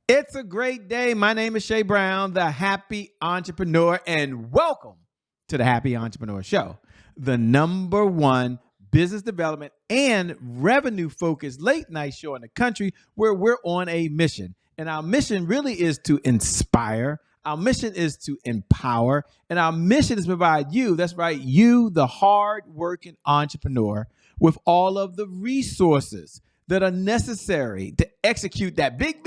It's a great day. My name is Shay Brown, the happy entrepreneur, and welcome to the Happy Entrepreneur Show, the number one business development and revenue focused late night show in the country where we're on a mission. And our mission really is to inspire. Our mission is to empower. And our mission is to provide you, that's right, you, the hard working entrepreneur, with all of the resources that are necessary to execute that big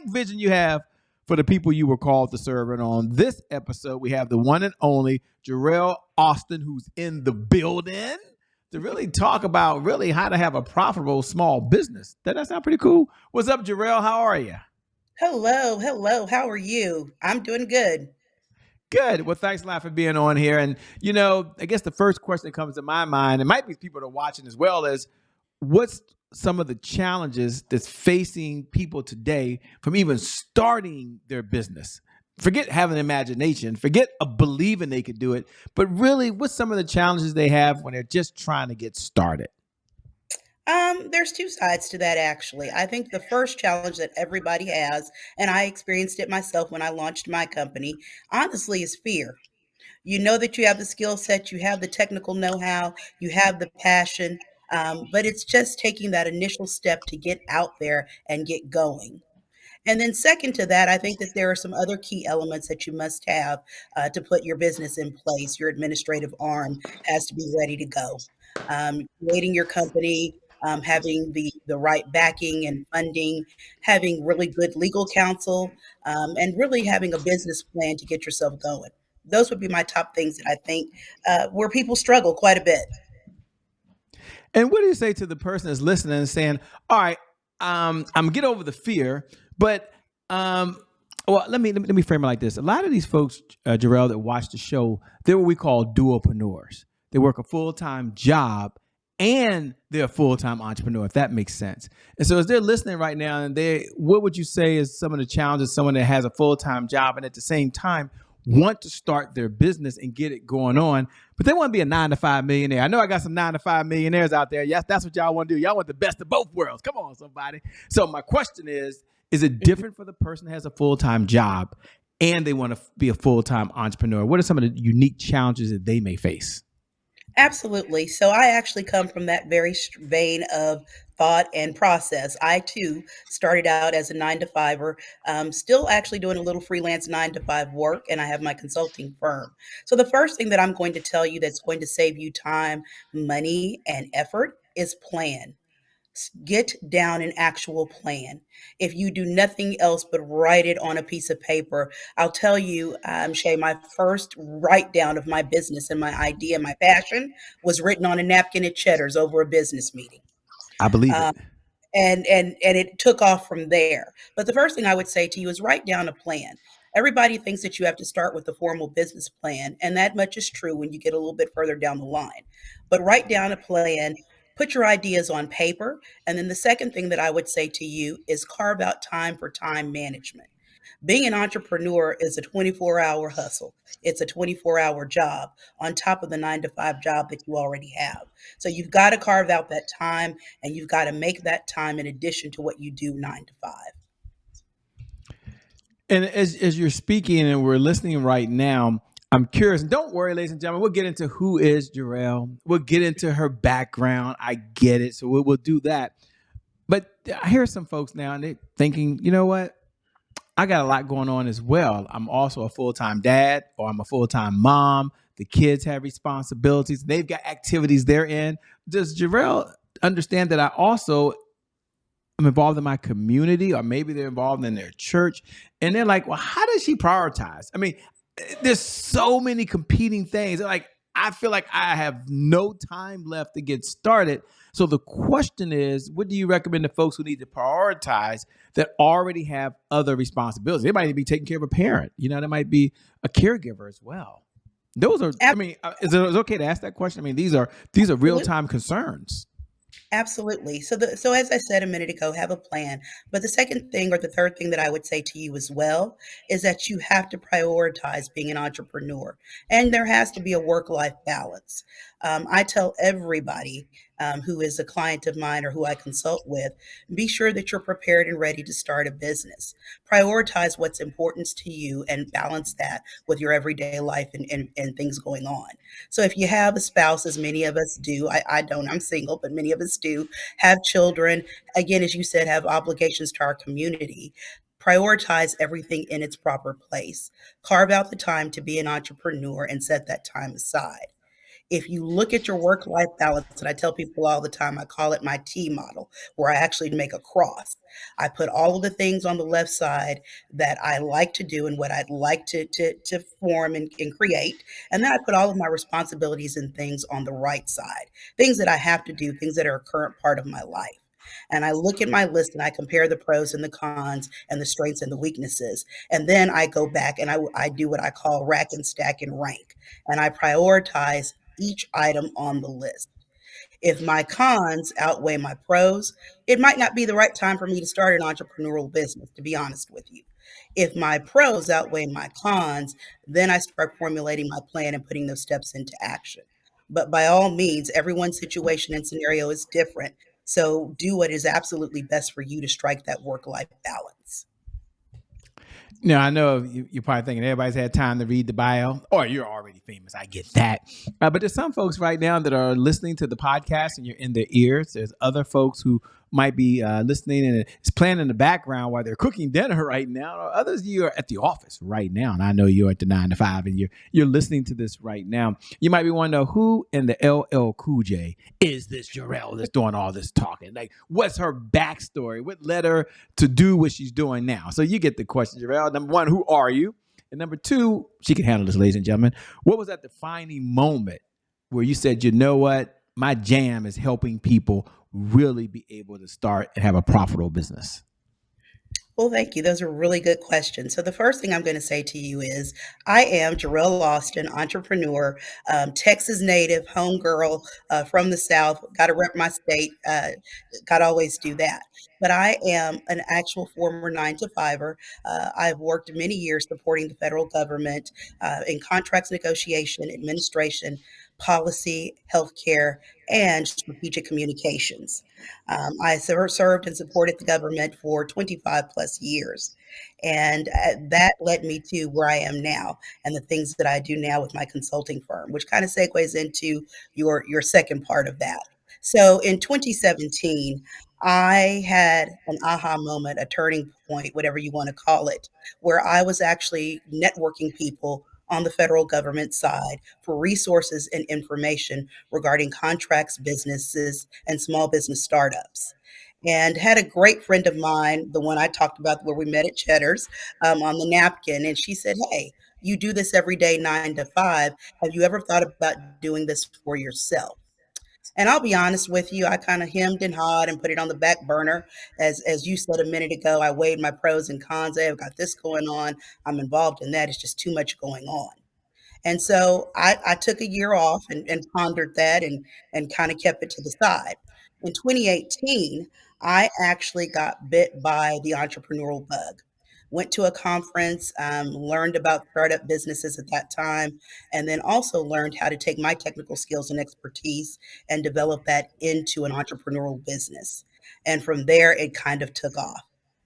vision you have for the people you were called to serve. And on this episode, we have the one and only Jorell Austin, who's in the building to really talk about really how to have a profitable small business. Doesn't that sound pretty cool? What's up, Jorell? How are you? Hello. How are you? I'm doing good. Good. Well, thanks a lot for being on here. And, I guess the first question that comes to my mind, it might be people that are watching as well, is what's some of the challenges that's facing people today from even starting their business? Forget having imagination, forget a believing they could do it, but really, what's some of the challenges they have when they're just trying to get started? There's two sides to that actually. I think the first challenge that everybody has, and I experienced it myself when I launched my company, honestly, is fear. You know that you have the skill set, you have the technical know-how, you have the passion, but it's just taking that initial step to get out there and get going. And then second to that, I think that there are some other key elements that you must have to put your business in place. Your administrative arm has to be ready to go. Creating your company, having the right backing and funding, having really good legal counsel, and really having a business plan to get yourself going. Those would be my top things that I think where people struggle quite a bit. And what do you say to the person that's listening and saying, all right, I'm gonna get over the fear, but well, let me frame it like this. A lot of these folks, Jorell, that watch the show, they're what we call duopreneurs. They work a full-time job and they're a full-time entrepreneur, if that makes sense. And so as they're listening right now, and what would you say is some of the challenges someone that has a full-time job and at the same time want to start their business and get it going on, but they want to be a 9 to 5 millionaire? I know I got some 9 to 5 millionaires out there. Yes, that's what y'all want to do. Y'all want the best of both worlds. Come on, somebody. So my question is it different for the person that has a full-time job and they want to be a full-time entrepreneur? What are some of the unique challenges that they may face? Absolutely. So I actually come from that very vein of thought and process. I too started out as a 9 to 5er, still actually doing a little freelance 9 to 5 work, and I have my consulting firm. So the first thing that I'm going to tell you that's going to save you time, money, and effort is plan. Get down an actual plan. If you do nothing else but write it on a piece of paper, I'll tell you, Shay, my first write down of my business and my idea, my passion was written on a napkin at Cheddar's over a business meeting. I believe Um, it. and it took off from there. But the first thing I would say to you is write down a plan. Everybody thinks that you have to start with a formal business plan, and that much is true when you get a little bit further down the line. But write down a plan, put your ideas on paper, and then the second thing that I would say to you is carve out time for time management. Being an entrepreneur is a 24-hour hustle. It's a 24-hour job on top of the 9 to 5 job that you already have. So you've got to carve out that time and you've got to make that time in addition to what you do 9 to 5. And as you're speaking and we're listening right now, I'm curious. And don't worry, ladies and gentlemen, we'll get into who is Jorell. We'll get into her background. I get it. So we'll do that. But I hear some folks now and they're thinking, you know what? I got a lot going on as well. I'm also a full-time dad or I'm a full-time mom. The kids have responsibilities. They've got activities they're in. Does Jorell understand that I also am involved in my community, or maybe they're involved in their church? And they're like, well, how does she prioritize? I mean, there's so many competing things. They're like, I feel like I have no time left to get started. So the question is, what do you recommend to folks who need to prioritize that already have other responsibilities? They might be taking care of a parent. They might be a caregiver as well. Those are, I mean, is it okay to ask that question? I mean, these are real Absolutely. time concerns. Absolutely. So as I said a minute ago, have a plan. But the second thing or the third thing that I would say to you as well is that you have to prioritize being an entrepreneur, and there has to be a work-life balance. I tell everybody who is a client of mine or who I consult with, be sure that you're prepared and ready to start a business. Prioritize what's important to you and balance that with your everyday life and things going on. So if you have a spouse, as many of us do, I don't, I'm single, but many of us do, have children, again, as you said, have obligations to our community. Prioritize everything in its proper place. Carve out the time to be an entrepreneur and set that time aside. If you look at your work life balance, and I tell people all the time, I call it my T model, where I actually make a cross. I put all of the things on the left side that I like to do and what I'd like to form and create. And then I put all of my responsibilities and things on the right side, things that I have to do, things that are a current part of my life. And I look at my list and I compare the pros and the cons and the strengths and the weaknesses. And then I go back and I do what I call rack and stack and rank. And I prioritize each item on the list. If my cons outweigh my pros, it might not be the right time for me to start an entrepreneurial business, to be honest with you. If my pros outweigh my cons, then I start formulating my plan and putting those steps into action. But by all means, everyone's situation and scenario is different. So do what is absolutely best for you to strike that work life balance. Now, I know you're probably thinking everybody's had time to read the bio, or you're already famous. I get that. But there's some folks right now that are listening to the podcast and you're in their ears. There's other folks who might be listening and it's playing in the background while they're cooking dinner right now. Or others, you're at the office right now. And I know you're at the 9 to 5 and you're listening to this right now. You might be wondering who in the LL Cool J is this Jorell that's doing all this talking? Like, what's her backstory? What led her to do what she's doing now? So you get the question, Jorell. Number one, who are you? And number two, she can handle this, ladies and gentlemen. What was that defining moment where you said, you know what? My jam is helping people really be able to start and have a profitable business? Well, thank you. Those are really good questions. So, the first thing I'm going to say to you is I am Jorell Austin, entrepreneur, Texas native, homegirl from the South. Got to rep my state. Got to always do that. But I am an actual former 9 to 5er. I've worked many years supporting the federal government in contracts negotiation, administration, policy, healthcare, and strategic communications. I served and supported the government for 25 plus years. And that led me to where I am now and the things that I do now with my consulting firm, which kind of segues into your second part of that. So in 2017, I had an aha moment, a turning point, whatever you want to call it, where I was actually networking people on the federal government side for resources and information regarding contracts, businesses, and small business startups. And had a great friend of mine, the one I talked about where we met at Cheddar's, on the napkin. And she said, "Hey, you do this every day, 9 to 5. Have you ever thought about doing this for yourself?" And I'll be honest with you, I kind of hemmed and hawed and put it on the back burner. As you said a minute ago, I weighed my pros and cons. I've got this going on. I'm involved in that. It's just too much going on. And so I took a year off and pondered that and kind of kept it to the side. In 2018, I actually got bit by the entrepreneurial bug. Went to a conference, learned about startup businesses at that time, and then also learned how to take my technical skills and expertise and develop that into an entrepreneurial business. And from there, it kind of took off.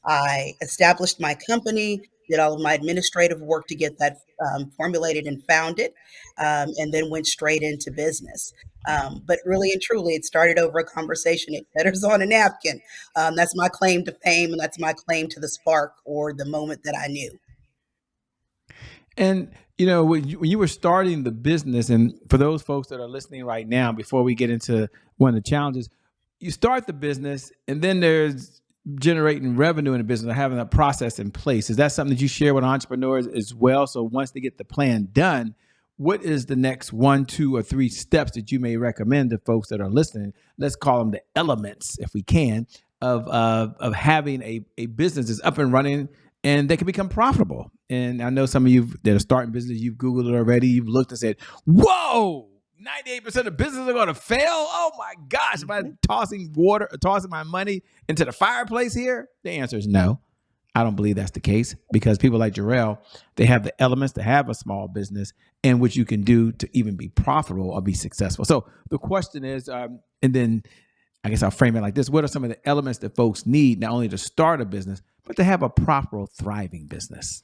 I established my company, did all of my administrative work to get that formulated and founded, and then went straight into business. But really and truly, it started over a conversation at Cheddar's on a napkin. That's my claim to fame, and that's my claim to the spark or the moment that I knew. And when you were starting the business, and for those folks that are listening right now, before we get into one of the challenges, you start the business, and then there's generating revenue in the business or having a process in place. Is that something that you share with entrepreneurs as well? So once they get the plan done, what is the next 1, 2, or 3 steps that you may recommend to folks that are listening? Let's call them the elements, if we can, of having a business that's up and running and they can become profitable. And I know some of you that are starting business, you've Googled it already. You've looked and said, whoa, 98% of businesses are going to fail. Oh my gosh, am I tossing my money into the fireplace here? The answer is no. I don't believe that's the case because people like Jorell, they have the elements to have a small business and what you can do to even be profitable or be successful. So the question is, and then I guess I'll frame it like this: what are some of the elements that folks need not only to start a business, but to have a proper, thriving business?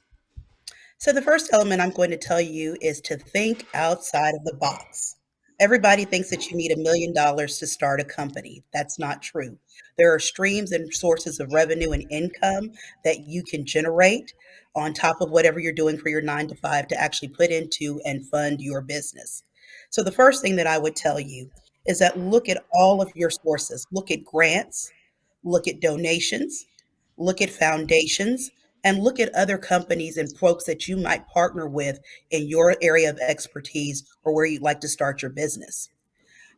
So, the first element I'm going to tell you is to think outside of the box. Everybody thinks that you need $1 million to start a company. That's not true. There are streams and sources of revenue and income that you can generate on top of whatever you're doing for your 9 to 5 to actually put into and fund your business. So, the first thing that I would tell you is that look at all of your sources, look at grants, look at donations, look at foundations, and look at other companies and folks that you might partner with in your area of expertise or where you'd like to start your business.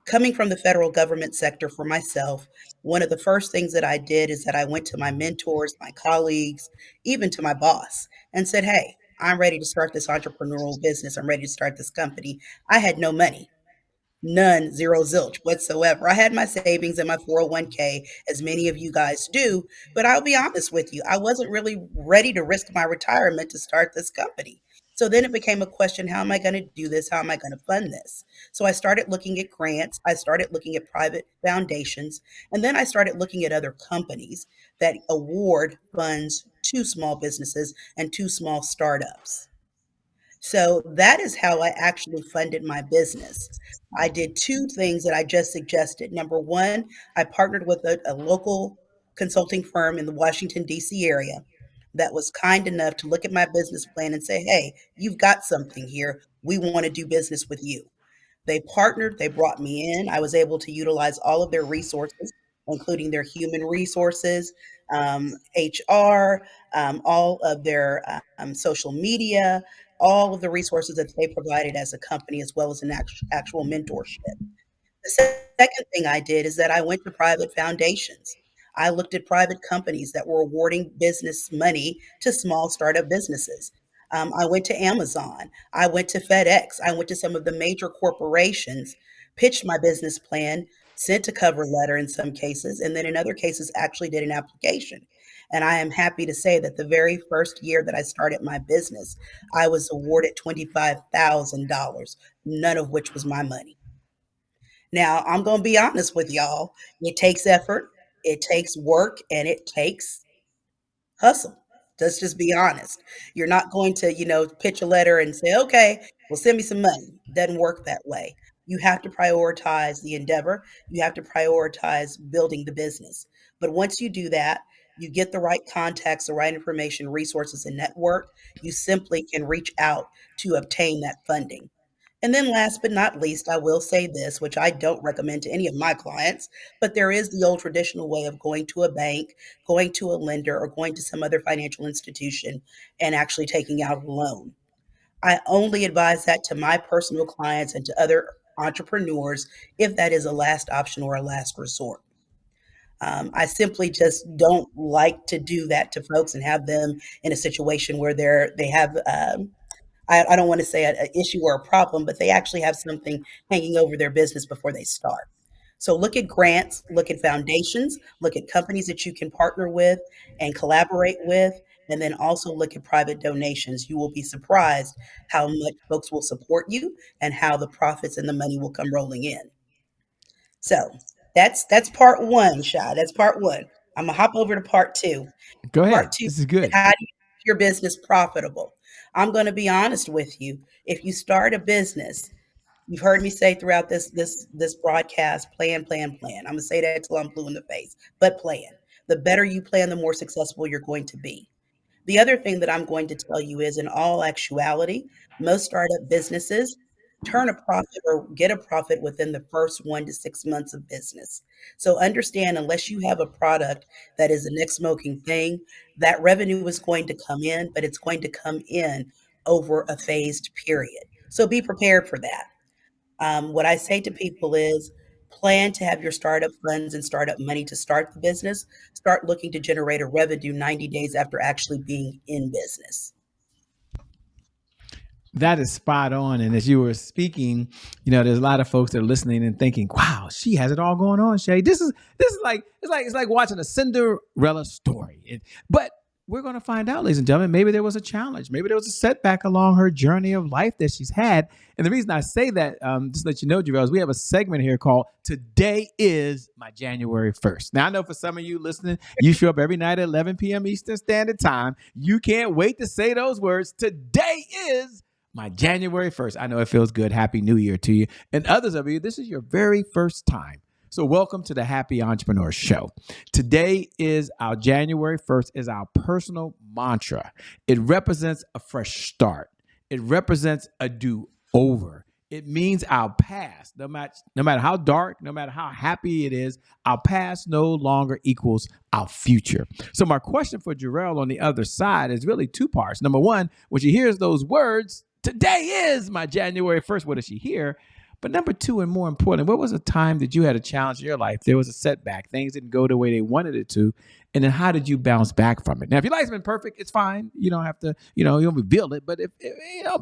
Coming from the federal government sector for myself, one of the first things that I did is that I went to my mentors, my colleagues, even to my boss, and said, "Hey, I'm ready to start this entrepreneurial business. I'm ready to start this company." I had no money. None, zero, zilch whatsoever. I had my savings in my 401k, as many of you guys do, but I'll be honest with you, I wasn't really ready to risk my retirement to start this company. So then it became a question, how am I going to do this? How am I going to fund this? So I started looking at grants, I started looking at private foundations, and then I started looking at other companies that award funds to small businesses and to small startups. So that is how I actually funded my business. I did two things that I just suggested. Number one, I partnered with a local consulting firm in the Washington, D.C. area that was kind enough to look at my business plan and say, "Hey, you've got something here. We want to do business with you." They partnered, they brought me in. I was able to utilize all of their resources, including their human resources, HR, all of their social media, all of the resources that they provided as a company, as well as an actual mentorship. The second thing I did is that I went to private foundations. I looked at private companies that were awarding business money to small startup businesses. I went to Amazon. I went to FedEx. I went to some of the major corporations, pitched my business plan, sent a cover letter in some cases, and then in other cases, actually did an application. And I am happy to say that the very first year that I started my business, I was awarded $25,000, none of which was my money. Now, I'm gonna be honest with y'all. It takes effort, it takes work, and it takes hustle. Let's just be honest. You're not going to, pitch a letter and say, "Okay, well, send me some money." Doesn't work that way. You have to prioritize the endeavor. You have to prioritize building the business. But once you do that, you get the right contacts, the right information, resources, and network, you simply can reach out to obtain that funding. And then last but not least, I will say this, which I don't recommend to any of my clients, but there is the old traditional way of going to a bank, going to a lender, or going to some other financial institution and actually taking out a loan. I only advise that to my personal clients and to other entrepreneurs if that is a last option or a last resort. I simply just don't like to do that to folks and have them in a situation where they have I don't want to say an issue or a problem, but they actually have something hanging over their business before they start. So look at grants, look at foundations, look at companies that you can partner with and collaborate with, and then also look at private donations. You will be surprised how much folks will support you and how the profits and the money will come rolling in. So that's part one, Shy. That's part one. I'm gonna hop over to part two. Go Part ahead. two, This is good. how do you make your business profitable? I'm going to be honest with you. If you start a business, you've heard me say throughout this broadcast, plan, plan, plan. I'm going to say that till I'm blue in the face, but plan. The better you plan, the more successful you're going to be. The other thing that I'm going to tell you is, in all actuality, most startup businesses turn a profit or get a profit within the first 1 to 6 months of business. So understand, unless you have a product that is the next smoking thing, that revenue is going to come in, but it's going to come in over a phased period. So be prepared for that. What I say to people is plan to have your startup funds and startup money to start the business. Start looking to generate a revenue 90 days after actually being in business. That is spot on. And as you were speaking, there's a lot of folks that are listening and thinking, "Wow, she has it all going on, Shay. This is like it's like watching a Cinderella story." But We're going to find out, ladies and gentlemen. Maybe there was a challenge. Maybe there was a setback along her journey of life that she's had. And the reason I say that, just to let you know, Jarrell, is we have a segment here called Today is My January 1st. Now, I know for some of you listening, you show up every night at 11 p.m. Eastern Standard Time. You can't wait to say those words. Today is my January 1st. I know it feels good. Happy New Year to you. And others of you, this is your very first time. So welcome to the Happy Entrepreneur Show. Today is our January 1st is our personal mantra. It represents a fresh start. It represents a do-over. It means our past, no matter how dark, no matter how happy it is, our past no longer equals our future. So my question for Jorell on the other side is really two parts. Number one, when she hears those words, today is my January 1st, what does she hear? But number two, and more important, what was a time that you had a challenge in your life? There was a setback. Things didn't go the way they wanted it to. And then how did you bounce back from it? Now, if your life's been perfect, it's fine. You don't have to, you don't reveal it. But if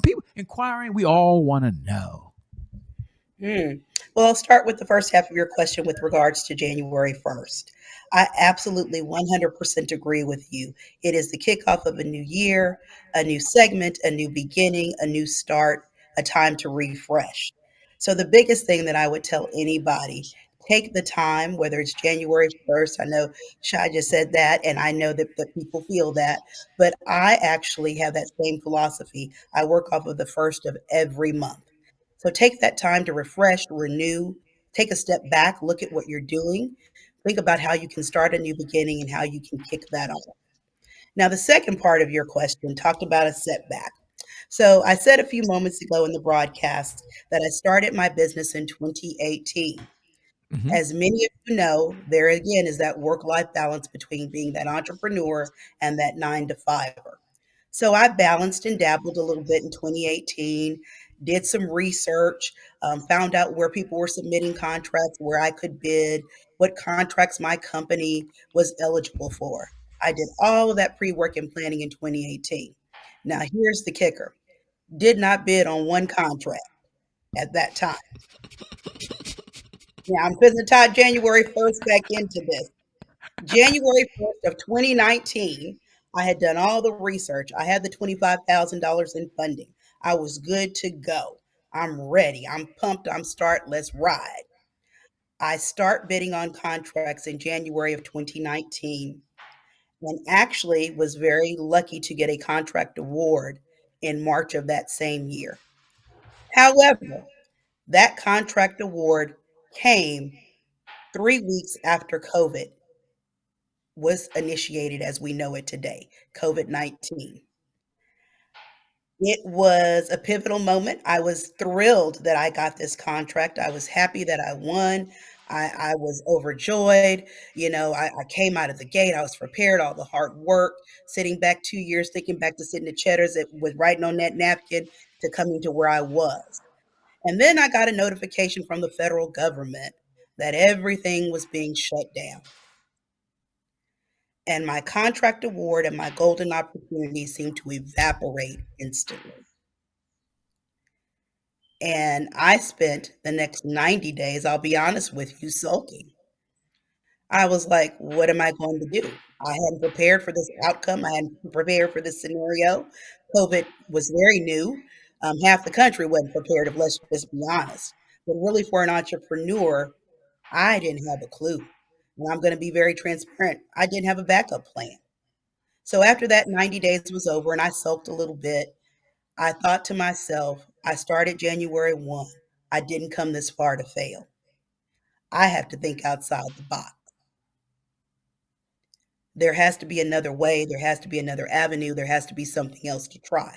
people inquiring, we all want to know. Hmm. Well, I'll start with the first half of your question with regards to January 1st. I absolutely 100% agree with you. It is the kickoff of a new year, a new segment, a new beginning, a new start, a time to refresh. So, the biggest thing that I would tell anybody, take the time, whether it's January 1st. I know Shai just said that, and I know that people feel that, but I actually have that same philosophy. I work off of the first of every month. So take that time to refresh, renew, take a step back, look at what you're doing, think about how you can start a new beginning and how you can kick that off. Now, the second part of your question talked about a setback. So I said a few moments ago in the broadcast that I started my business in 2018. Mm-hmm. As many of you know, there again is that work life balance between being that entrepreneur and that nine to fiver. So I balanced and dabbled a little bit in 2018, did some research, found out where people were submitting contracts, where I could bid, what contracts my company was eligible for. I did all of that pre work and planning in 2018. Now, here's the kicker, did not bid on one contract at that time. Now, I'm putting the tie January 1st back into this. January 1st of 2019, I had done all the research. I had the $25,000 in funding. I was good to go. I'm ready. I'm pumped. I'm start. Let's ride. I start bidding on contracts in January of 2019 and actually was very lucky to get a contract award in March of that same year. However, that contract award came 3 weeks after COVID was initiated as we know it today, COVID-19. It was a pivotal moment. I was thrilled that I got this contract. I was happy that I won. I was overjoyed. I came out of the gate. I was prepared, all the hard work, sitting back 2 years, thinking back to sitting the cheddars that was writing on that napkin to coming to where I was. And then I got a notification from the federal government that everything was being shut down. And my contract award and my golden opportunity seemed to evaporate instantly. And I spent the next 90 days, I'll be honest with you, sulking. I was like, what am I going to do? I hadn't prepared for this outcome. I hadn't prepared for this scenario. COVID was very new. Half the country wasn't prepared, if let's just be honest. But really, for an entrepreneur, I didn't have a clue. And I'm going to be very transparent. I didn't have a backup plan. So after that 90 days was over and I sulked a little bit, I thought to myself, I started January 1. I didn't come this far to fail. I have to think outside the box. There has to be another way. There has to be another avenue. There has to be something else to try.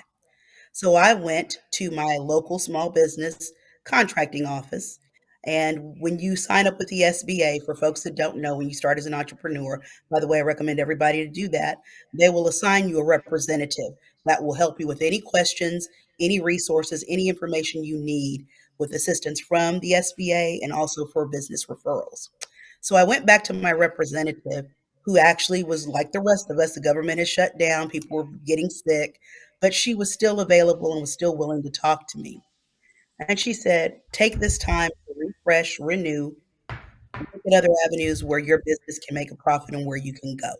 So I went to my local small business contracting office. And when you sign up with the SBA, for folks that don't know, when you start as an entrepreneur, by the way, I recommend everybody to do that. They will assign you a representative that will help you with any questions, any resources, any information you need with assistance from the SBA and also for business referrals. So I went back to my representative, who actually was like the rest of us. The government has shut down, people were getting sick, but she was still available and was still willing to talk to me. And she said, take this time to refresh, renew, look at other avenues where your business can make a profit and where you can go.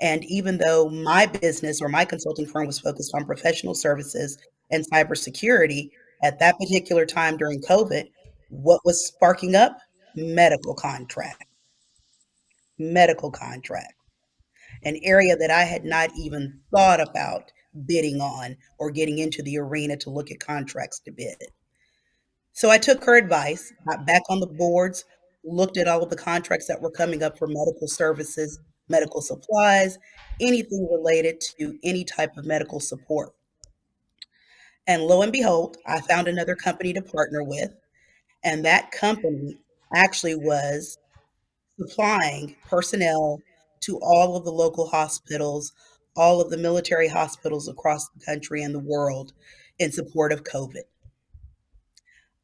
And even though my business or my consulting firm was focused on professional services and cybersecurity, at that particular time during COVID, what was sparking up? Medical contract, medical contract, an area that I had not even thought about bidding on or getting into the arena to look at contracts to bid. So I took her advice, got back on the boards, looked at all of the contracts that were coming up for medical services, medical supplies, anything related to any type of medical support. And lo and behold, I found another company to partner with, and that company actually was supplying personnel to all of the local hospitals, all of the military hospitals across the country and the world in support of COVID.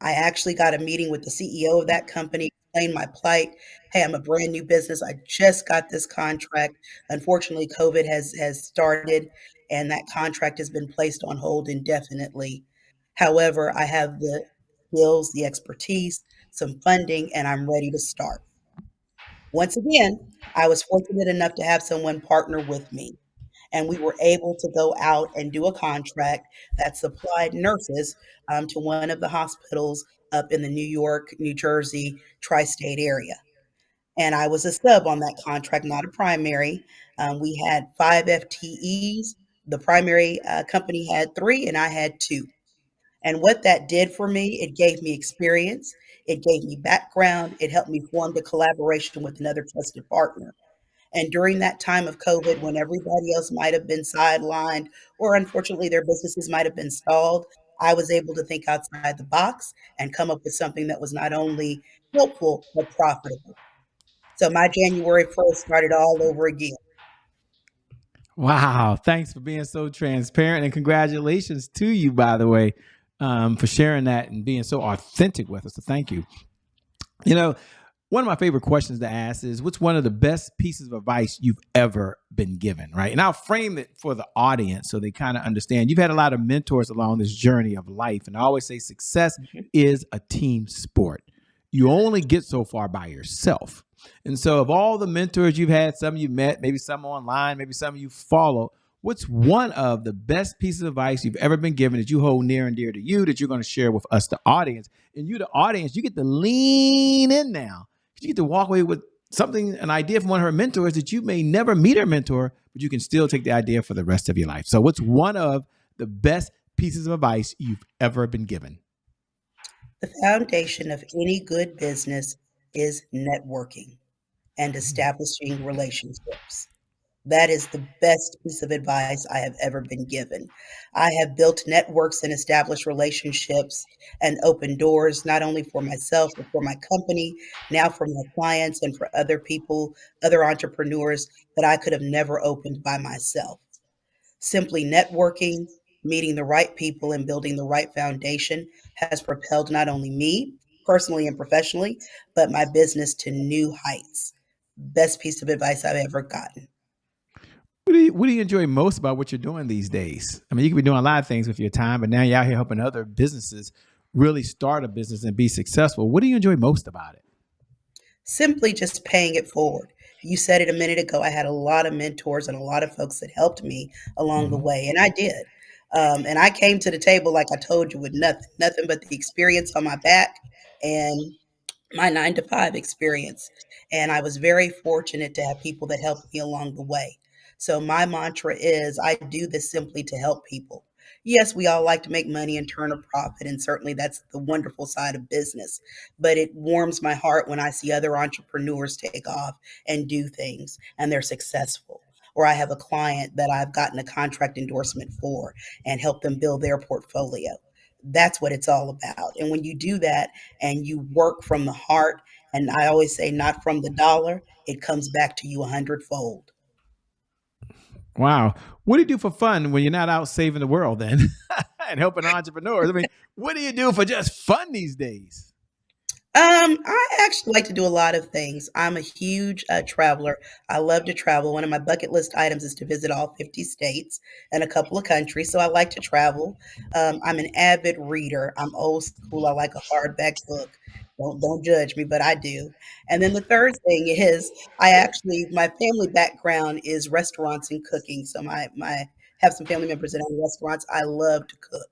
I actually got a meeting with the CEO of that company, explained my plight. Hey, I'm a brand new business. I just got this contract. Unfortunately, COVID has started and that contract has been placed on hold indefinitely. However, I have the skills, the expertise, some funding, and I'm ready to start. Once again, I was fortunate enough to have someone partner with me, and we were able to go out and do a contract that supplied nurses to one of the hospitals up in the New York, New Jersey tri state area. And I was a sub on that contract, not a primary. We had five FTEs. The primary company had three, and I had two. And what that did for me, it gave me experience, it gave me background, it helped me form the collaboration with another trusted partner. And during that time of COVID, when everybody else might have been sidelined or unfortunately their businesses might have been stalled, I was able to think outside the box and come up with something that was not only helpful, but profitable. So my January 1st started all over again. Wow. Thanks for being so transparent, and congratulations to you, by the way, for sharing that and being so authentic with us. So thank you. You know, one of my favorite questions to ask is what's one of the best pieces of advice you've ever been given, right? And I'll frame it for the audience so they kind of understand. You've had a lot of mentors along this journey of life. And I always say success Mhm. is a team sport. You only get so far by yourself. And so, of all the mentors you've had, some you met, maybe some online, maybe some you follow, what's one of the best pieces of advice you've ever been given that you hold near and dear to you that you're going to share with us, the audience? And you, the audience, you get to lean in now. You get to walk away with something, an idea from one of her mentors that you may never meet her mentor, but you can still take the idea for the rest of your life. So, what's one of the best pieces of advice you've ever been given? The foundation of any good business is networking and establishing relationships. That is the best piece of advice I have ever been given. I have built networks and established relationships and opened doors not only for myself, but for my company, now for my clients and for other people, other entrepreneurs that I could have never opened by myself. Simply networking, meeting the right people, and building the right foundation has propelled not only me personally and professionally, but my business to new heights. Best piece of advice I've ever gotten. What do you enjoy most about what you're doing these days? I mean, you could be doing a lot of things with your time, but now you're out here helping other businesses really start a business and be successful. What do you enjoy most about it? Simply just paying it forward. You said it a minute ago. I had a lot of mentors and a lot of folks that helped me along the Mhm. way, and I did. And I came to the table, like I told you, with nothing, nothing but the experience on my back and my 9 to 5 experience. And I was very fortunate to have people that helped me along the way. So my mantra is I do this simply to help people. Yes, we all like to make money and turn a profit, and certainly that's the wonderful side of business. But it warms my heart when I see other entrepreneurs take off and do things and they're successful. Or I have a client that I've gotten a contract endorsement for and help them build their portfolio. That's what it's all about. And when you do that, and you work from the heart, and I always say not from the dollar, it comes back to you a hundredfold. Wow. What do you do for fun when you're not out saving the world then and helping entrepreneurs? I mean, what do you do for just fun these days? I actually like to do a lot of things. I'm a huge traveler. I love to travel. One of my bucket list items is to visit all 50 states and a couple of countries. So I like to travel. I'm an avid reader. I'm old school. I like a hardback book. Don't judge me, but I do. And then the third thing is my family background is restaurants and cooking. So my have some family members that own restaurants. I love to cook.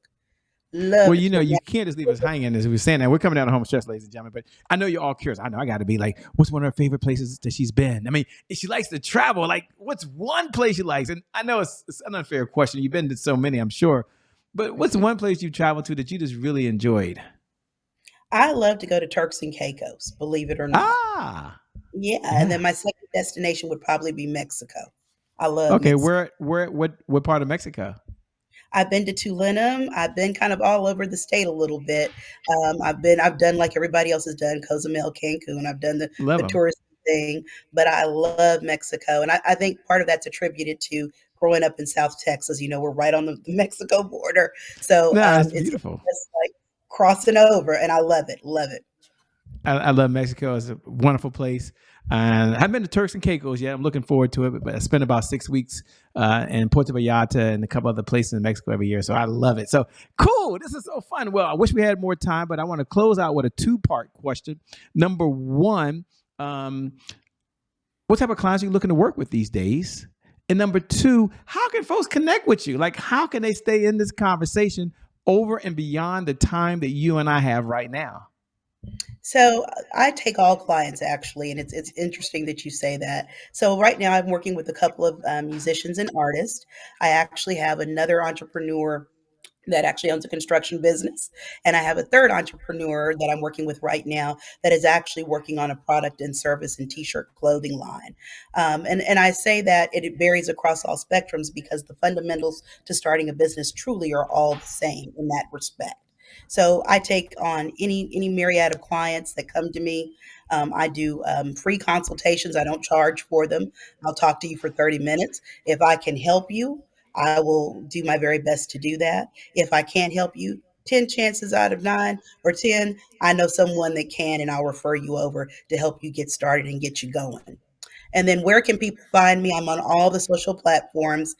Well, Love to you know, cook. you can't just leave us hanging as we were saying that. We're coming down to home stretch, ladies and gentlemen. But I know you're all curious. I know I got to be like, what's one of her favorite places that she's been? I mean, if she likes to travel, like, what's one place she likes? And I know it's an unfair question. You've been to so many, I'm sure. But what's one place you traveled to that you just really enjoyed? I love to go to Turks and Caicos, believe it or not. Ah, Yeah, and then yeah. my second destination would probably be Mexico. I love Okay, Mexico. what part of Mexico? I've been to Tulum. I've been kind of all over the state a little bit. I've done like everybody else has done, Cozumel, Cancun. I've done Love the them. touristy thing, but I love Mexico, and I think part of that's attributed to growing up in South Texas. You know, we're right on the Mexico border, so No, it's it's beautiful. just like crossing over, and I love it. Love it. I love Mexico. It's a wonderful place. And I haven't been to Turks and Caicos yet. I'm looking forward to it. But I spend about 6 weeks in Puerto Vallarta and a couple other places in Mexico every year. So I love it. So cool. This is so fun. Well, I wish we had more time, but I want to close out with a two-part question. Number one, um, what type of clients are you looking to work with these days? And number two, how can folks connect with you? Like, how can they stay in this conversation over and beyond the time that you and I have right now? So I take all clients actually, and it's interesting that you say that. So right now I'm working with a couple of musicians and artists. I actually have another entrepreneur that actually owns a construction business, and I have a third entrepreneur that I'm working with right now that is actually working on a product and service and t-shirt clothing line. And I say that it varies across all spectrums because the fundamentals to starting a business truly are all the same in that respect. So I take on any myriad of clients that come to me. I do free consultations. I don't charge for them. I'll talk to you for 30 minutes. If I can help you, I will do my very best to do that. If I can't help you, 10 chances out of 9 or 10, I know someone that can, and I'll refer you over to help you get started and get you going. And then where can people find me? I'm on all the social platforms.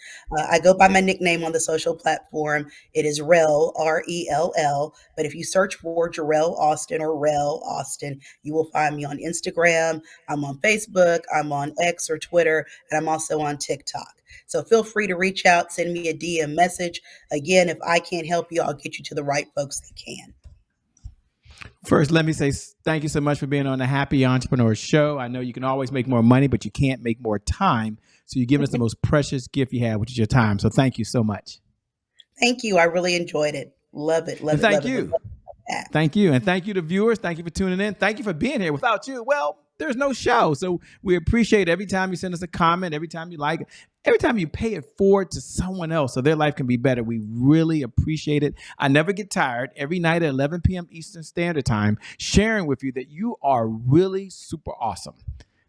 I go by my nickname on the social platform. It is Rell, Rell. But if you search for Jorell Austin or Rell Austin, you will find me on Instagram. I'm on Facebook. I'm on X or Twitter. And I'm also on TikTok. So feel free to reach out, send me a DM message. Again, if I can't help you, I'll get you to the right folks that can. First, let me say thank you so much for being on the Happy Entrepreneur Show. I know you can always make more money, but you can't make more time. So you're giving us the most precious gift you have, which is your time. So thank you so much. Thank you. I really enjoyed it. Love it, And love it, thank love it. Would you. love that. Thank you. And thank you to viewers. Thank you for tuning in. Thank you for being here. Without you, well, there's no show. So we appreciate every time you send us a comment, every time you like it, every time you pay it forward to someone else so their life can be better. We really appreciate it. I never get tired every night at 11 p.m. Eastern Standard Time sharing with you that you are really super awesome,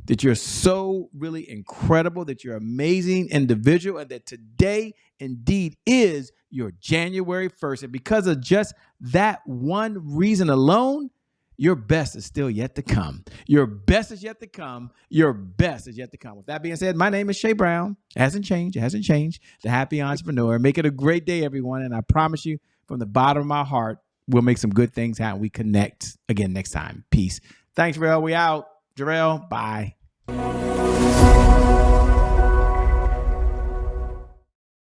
that you're so really incredible, that you're an amazing individual, and that today indeed is your January 1st. And because of just that one reason alone, your best is still yet to come. Your best is yet to come. Your best is yet to come. With that being said, my name is Shay Brown. It hasn't changed. It hasn't changed. The Happy Entrepreneur. Make it a great day, everyone. And I promise you, from the bottom of my heart, we'll make some good things happen. We connect again next time. Peace. Thanks, Rell. We out. Jorell, bye.